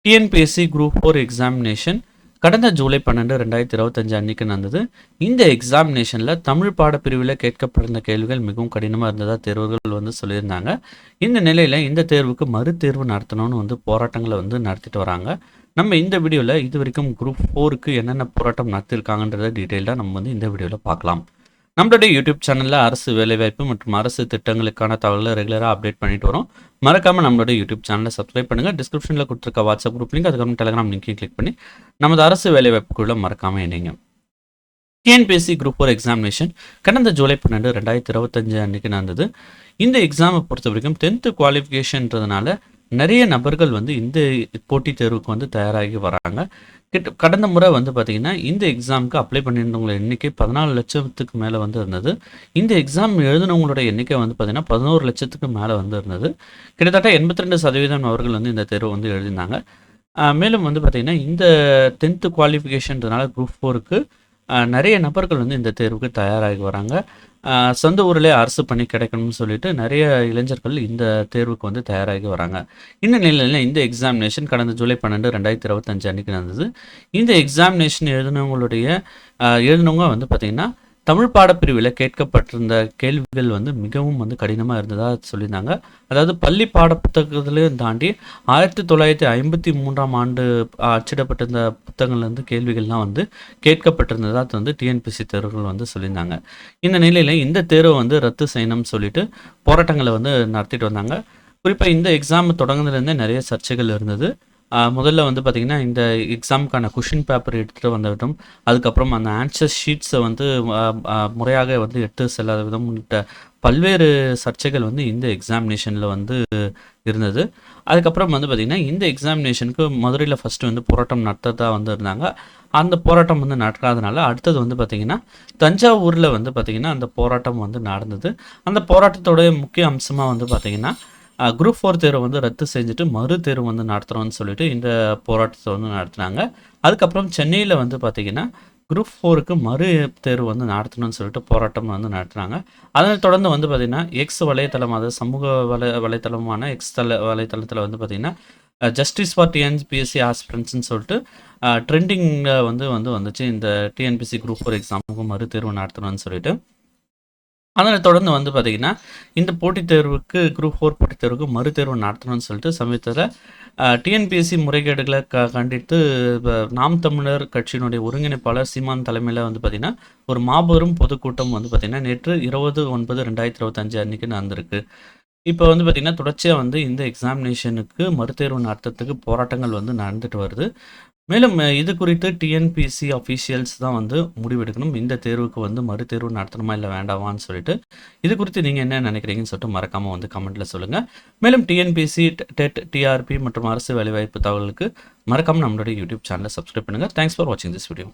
TNPSC group 4 examination கடந்த ஜூலை 12, 2025 அன்னைக்கு நடந்தது. இந்த எக்ஸாமினேஷனில் தமிழ் பாடப்பிரிவில் கேட்கப்பட்டிருந்த கேள்விகள் மிகவும் கடினமாக இருந்ததாக தேர்வுகள் சொல்லியிருந்தாங்க. இந்த நிலையில் இந்த தேர்வுக்கு மறுதேர்வு நடத்தணும்னு போராட்டங்களை நடத்திட்டு வராங்க. நம்ம இந்த வீடியோவில் இது வரைக்கும் குரூப் 4க்கு என்னென்ன போராட்டம் நடத்தியிருக்காங்கன்றத டீட்டெயிலாக நம்ம இந்த வீடியோவில் பார்க்கலாம். நம்மளுடைய யூடியூப் சேனலில் அரசு வேலைவாய்ப்பு மற்றும் அரசு திட்டங்களுக்கான தகவலை ரெகுலராக அப்டேட் பண்ணிட்டு வரோம். மறக்காமல் நம்மளுடைய யூடியூப் சேனலை சப்ஸ்கிரைப் பண்ணுங்கள். டிஸ்கிரிப்ஷனில் கொடுத்துருக்க வாட்ஸ்அப் குரூப் லிங்க், அதுக்கப்புறம் டெலிகிராம் லிங்க்கையும் கிளிக் பண்ணி நமது அரசு வேலைவாய்ப்புக்குள்ள மறக்காமல் இணைங்க. டிஎன்பிஎஸ்சி குரூப் 4 எக்ஸாமினேஷன் கடந்த ஜூலை 12, 2025 அன்றைக்கி நடந்தது. இந்த எக்ஸாமை பொறுத்த வரைக்கும் 10th குவாலிஃபிகேஷன்றதுனால நிறைய நபர்கள் இந்த போட்டித் தேர்வுக்கு தயாராகி வராங்க. கடந்த முறை பார்த்திங்கன்னா இந்த எக்ஸாமுக்கு அப்ளை பண்ணியிருந்தவங்களோட எண்ணிக்கை 14 லட்சத்துக்கு மேலே இருந்தது. இந்த எக்ஸாம் எழுதினவங்களோட எண்ணிக்கை பார்த்திங்கன்னா 11 லட்சத்துக்கு மேலே இருந்தது. கிட்டத்தட்ட 82% அவர்கள் இந்த தேர்வு எழுதினாங்க. மேலும் பார்த்திங்கன்னா இந்த 10th குவாலிஃபிகேஷன்றதுனால குரூப் 4க்கு நிறைய நபர்கள் இந்த தேர்வுக்கு தயாராகி வராங்க. சொந்த ஊரிலே அரசு பணி கிடைக்கணும்னு சொல்லிட்டு நிறைய இளைஞர்கள் இந்த தேர்வுக்கு தயாராகி வராங்க. இந்த நிலையில் இந்த எக்ஸாமினேஷன் கடந்த ஜூலை 12, 2025 அன்றைக்கி நடந்தது. இந்த எக்ஸாமினேஷன் எழுதினவங்க பார்த்திங்கன்னா தமிழ் பாடப்பிரிவில் கேட்கப்பட்டிருந்த கேள்விகள் மிகவும் கடினமாக இருந்ததாக சொல்லியிருந்தாங்க. அதாவது பள்ளி பாடப்புத்தகத்திலையும் தாண்டி 1953ஆம் ஆண்டு அச்சிடப்பட்டிருந்த புத்தகங்கள்லேருந்து கேள்விகள்லாம் கேட்கப்பட்டிருந்ததாக டிஎன்பிஎஸ்சி தேர்வுகள் சொல்லியிருந்தாங்க. இந்த நிலையில் இந்த தேர்வை ரத்து செய்யணும்னு சொல்லிட்டு போராட்டங்களை நடத்திட்டு வந்தாங்க. குறிப்பாக இந்த எக்ஸாம் தொடங்குனதுலேருந்தே நிறைய சர்ச்சைகள் இருந்தது. முதல்ல பார்த்திங்கன்னா இந்த எக்ஸாமுக்கான கொஷின் பேப்பர் எடுத்துகிட்டு வந்த விதம், அதுக்கப்புறம் அந்த ஆன்சர் ஷீட்ஸை முறையாக எடுத்து செல்லாத விதம் உள்ளிட்ட பல்வேறு சர்ச்சைகள் இந்த எக்ஸாமினேஷனில் இருந்தது. அதுக்கப்புறம் பார்த்திங்கன்னா இந்த எக்ஸாமினேஷனுக்கு மதுரையில் ஃபஸ்ட்டு போராட்டம் நடத்ததாக இருந்தாங்க. அந்த போராட்டம் நடக்காதனால அடுத்தது பார்த்திங்கன்னா தஞ்சாவூரில் பார்த்திங்கன்னா அந்த போராட்டம் நடந்தது. அந்த போராட்டத்தோடைய முக்கிய அம்சமாக பார்த்திங்கன்னா குரூப் 4 தேர்வை ரத்து செஞ்சுட்டு மறு தேர்வு நடத்துகிறோம்னு சொல்லிட்டு இந்த போராட்டத்தை நடத்துனாங்க. அதுக்கப்புறம் சென்னையில் பார்த்திங்கன்னா குரூப் 4க்கு மறு தேர்வு நடத்தணும்னு சொல்லிட்டு போராட்டம் நடத்துனாங்க. அதனை தொடர்ந்து பார்த்திங்கன்னா எக்ஸ் வலைத்தளம், அதாவது சமூக வலைத்தளமான எக்ஸ் வலைத்தளத்தில் பார்த்திங்கன்னா ஜஸ்டிஸ் ஃபார் டிஎன்பிஎஸ்சி ஆஸ்பிரண்ட்ஸ்ன்னு சொல்லிட்டு ட்ரெண்டிங்கில் வந்துச்சு இந்த டிஎன்பிஎஸ்சி குரூப் 4 எக்ஸாமுக்கு மறு தேர்வு நடத்தணும்னு சொல்லிட்டு. அதனை தொடர்ந்து பார்த்திங்கன்னா இந்த போட்டித் தேர்வுக்கு குரூப் 4 போட்டித் தேர்வுக்கு மறுதேர்வு நடத்தணும்னு சொல்லிட்டு சமீபத்தில் டிஎன்பிஎஸ்சி முறைகேடுகளை கண்டித்து நாம் தமிழர் கட்சியினுடைய ஒருங்கிணைப்பாளர் சீமான் தலைமையில் பார்த்திங்கன்னா ஒரு மாபெரும் பொதுக்கூட்டம் பார்த்திங்கன்னா நேற்று 20/9/2025 அன்றைக்கி நடந்திருக்கு. இப்போ பார்த்திங்கன்னா தொடர்ச்சியாக இந்த எக்ஸாமினேஷனுக்கு மறுதேர்வு நடத்துறதுக்கு போராட்டங்கள் நடந்துட்டு வருது. மேலும் இது குறித்து டிஎன்பிஎஸ்சி அஃபீஷியல்ஸ் தான் முடிவெடுக்கணும். இந்த தேர்வுக்கு மறுதேர்வு நடத்தணுமா இல்லை வேண்டாமான்னு சொல்லிட்டு. இது குறித்து நீங்கள் என்ன நினைக்கிறீங்கன்னு சொல்லிட்டு மறக்காமல் கமெண்ட்டில் சொல்லுங்கள். மேலும் டிஎன்பிஎஸ்சி, டெட், டிஆர்பி மற்றும் அரசு வேலைவாய்ப்பு தகவலுக்கு மறக்காமல் நம்மளுடைய யூடியூப் சேனலை சப்ஸ்கிரைப் பண்ணுங்கள். தேங்க்ஸ் ஃபார் வாட்சிங் திஸ் வீடியோ.